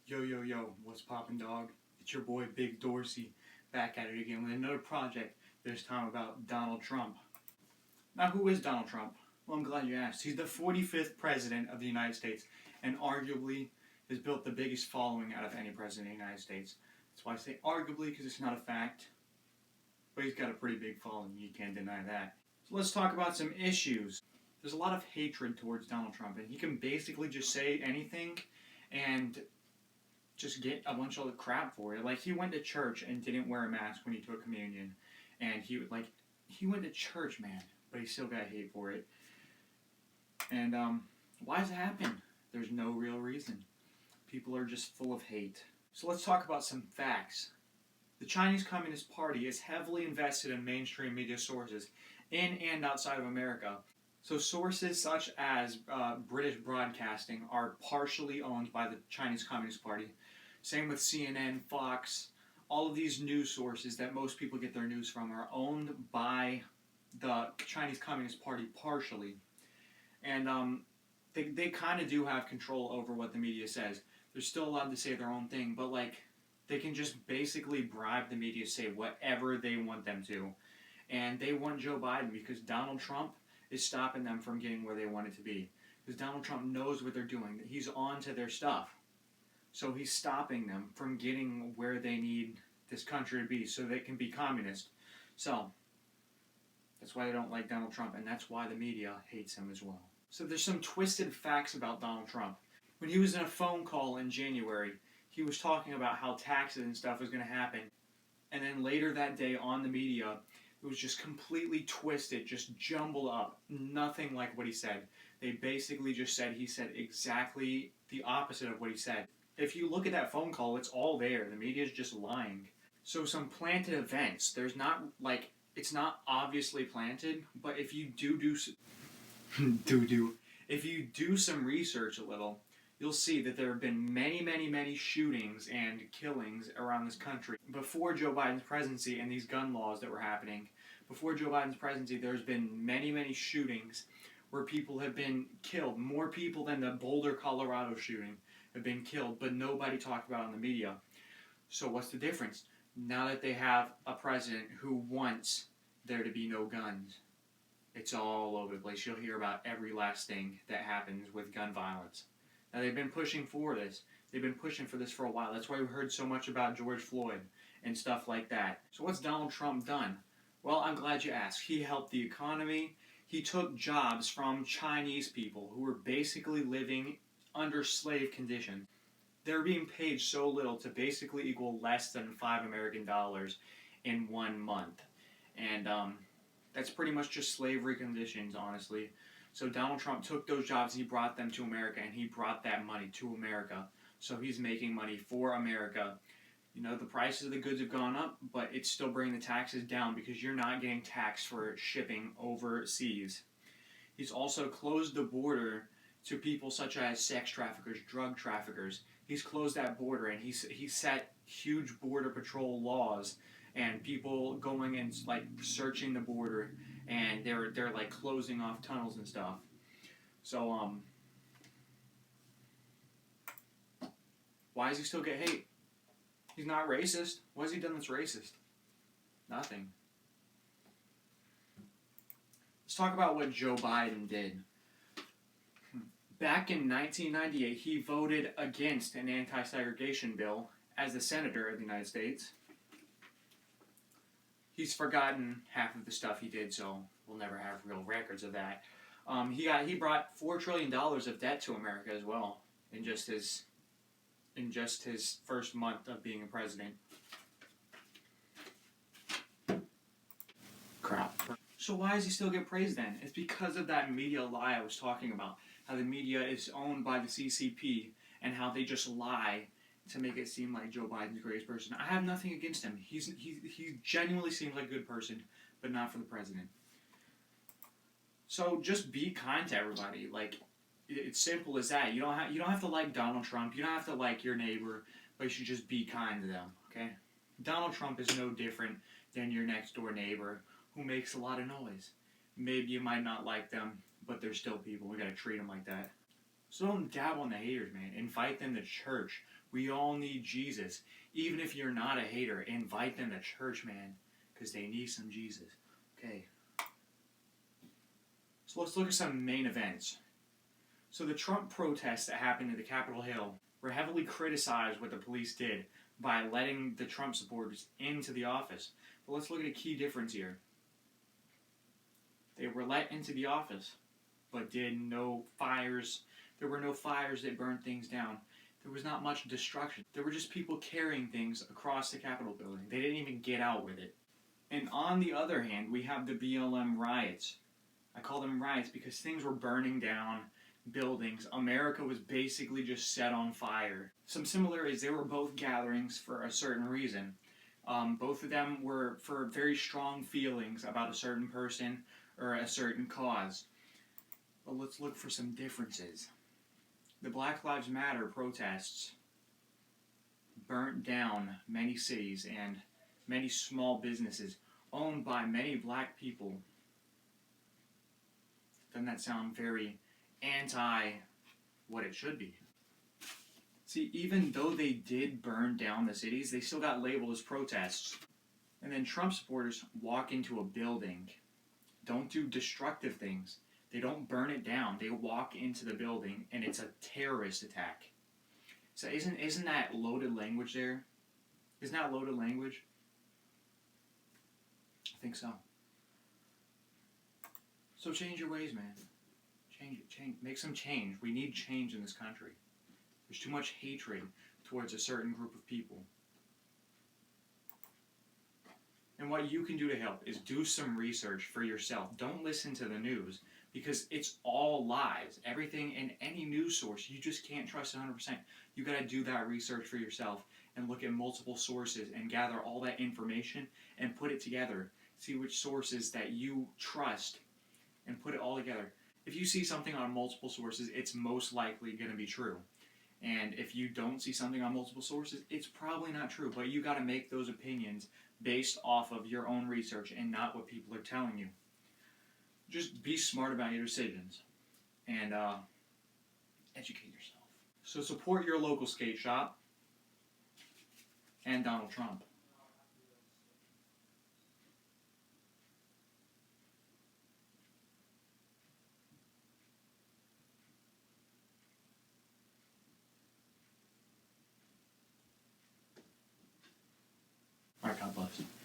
Yo, yo, yo, what's poppin', dog? It's your boy Big Dorsey back at it again with another project, this time about Donald Trump. Now, who is Donald Trump? Well, I'm glad you asked. He's the 45th president of the United States and arguably has built the biggest following out of any president of the United States. That's why I say arguably, because it's not a fact, but he's got a pretty big following. You can't deny that. So let's talk about some issues. There's a lot of hatred towards Donald Trump, and he can basically just say anything and just get a bunch of crap for it. Like, he went to church and didn't wear a mask when he took communion, and he went to church, man, but he still got hate for it. And why does it happen? There's no real reason. People are just full of hate. So let's talk about some facts. The Chinese Communist Party is heavily invested in mainstream media sources in and outside of America. So sources such as British Broadcasting are partially owned by the Chinese Communist Party. Same with CNN, Fox. All of these news sources that most people get their news from are owned by the Chinese Communist Party partially. And they kind of do have control over what the media says. They're still allowed to say their own thing, but they can just basically bribe the media to say whatever they want them to. And they want Joe Biden because Donald Trump is stopping them from getting where they want it to be. Because Donald Trump knows what they're doing. He's on to their stuff. So he's stopping them from getting where they need this country to be so they can be communist. So that's why they don't like Donald Trump, and that's why the media hates him as well. So there's some twisted facts about Donald Trump. When he was in a phone call in January, he was talking about how taxes and stuff was going to happen. And then later that day on the media, it was just completely twisted, just jumbled up. Nothing like what he said. They basically just said he said exactly the opposite of what he said. If you look at that phone call, it's all there. The media's just lying. So some planted events. There's not, it's not obviously planted, but if you if you do some research a little, you'll see that there have been many, many, many shootings and killings around this country. Before Joe Biden's presidency and these gun laws that were happening, before Joe Biden's presidency, there's been many, many shootings where people have been killed. More people than the Boulder, Colorado shooting have been killed, but nobody talked about it on the media. So what's the difference? Now that they have a president who wants there to be no guns, it's all over the place. You'll hear about every last thing that happens with gun violence. Now, they've been pushing for this. They've been pushing for this for a while. That's why we heard so much about George Floyd and stuff like that. So what's Donald Trump done? Well, I'm glad you asked. He helped the economy. He took jobs from Chinese people who were basically living under slave conditions. They're being paid so little to basically equal less than $5 American in 1 month. And that's pretty much just slavery conditions, honestly. So Donald Trump took those jobs, he brought them to America, and he brought that money to America. So he's making money for America. You know, the prices of the goods have gone up, but it's still bringing the taxes down because you're not getting taxed for shipping overseas. He's also closed the border to people such as sex traffickers, drug traffickers. He's closed that border, and he set huge border patrol laws, and people going and searching the border, and they're closing off tunnels and stuff. So why does he still get hate? He's not racist. What has he done that's racist? Nothing. Let's talk about what Joe Biden did. Back in 1998, he voted against an anti-segregation bill as the senator of the United States. He's forgotten half of the stuff he did, so we'll never have real records of that. He brought $4 trillion of debt to America as well in just his first month of being a president. Crap. So why does he still get praised then? It's because of that media lie I was talking about. How the media is owned by the CCP and how they just lie to make it seem like Joe Biden's the greatest person. I have nothing against him. He genuinely seems like a good person, but not for the president. So just be kind to everybody. It's simple as that. You don't have to like Donald Trump. You don't have to like your neighbor, but you should just be kind to them. Okay? Donald Trump is no different than your next door neighbor who makes a lot of noise. Maybe you might not like them, but they're still people. We gotta treat them like that. So don't dabble in the haters, man. Invite them to church. We all need Jesus. Even if you're not a hater, invite them to church, man, because they need some Jesus. Okay. So let's look at some main events. So the Trump protests that happened at the Capitol Hill were heavily criticized what the police did by letting the Trump supporters into the office. But let's look at a key difference here. They were let into the office, but did no fires. There were no fires that burned things down. There was not much destruction. There were just people carrying things across the Capitol building. They didn't even get out with it. And on the other hand, we have the BLM riots. I call them riots because things were burning down, buildings. America was basically just set on fire. Some similarities, they were both gatherings for a certain reason. Both of them were for very strong feelings about a certain person or a certain cause. But let's look for some differences. The Black Lives Matter protests burnt down many cities and many small businesses owned by many black people. Doesn't that sound very anti what it should be? See, even though they did burn down the cities, they still got labeled as protests. And then Trump supporters walk into a building, don't do destructive things. They don't burn it down. They walk into the building, and it's a terrorist attack. So isn't that loaded language there? Isn't that loaded language? I think so. So change your ways, man. Change it. Change. Make some change. We need change in this country. There's too much hatred towards a certain group of people. And what you can do to help is do some research for yourself. Don't listen to the news because it's all lies. Everything in any news source, you just can't trust 100%. You got to do that research for yourself and look at multiple sources and gather all that information and put it together. See which sources that you trust and put it all together. If you see something on multiple sources, it's most likely going to be true. And if you don't see something on multiple sources, it's probably not true. But you got to make those opinions based off of your own research and not what people are telling you. Just be smart about your decisions and educate yourself. So support your local skate shop and Donald Trump. All right, God bless.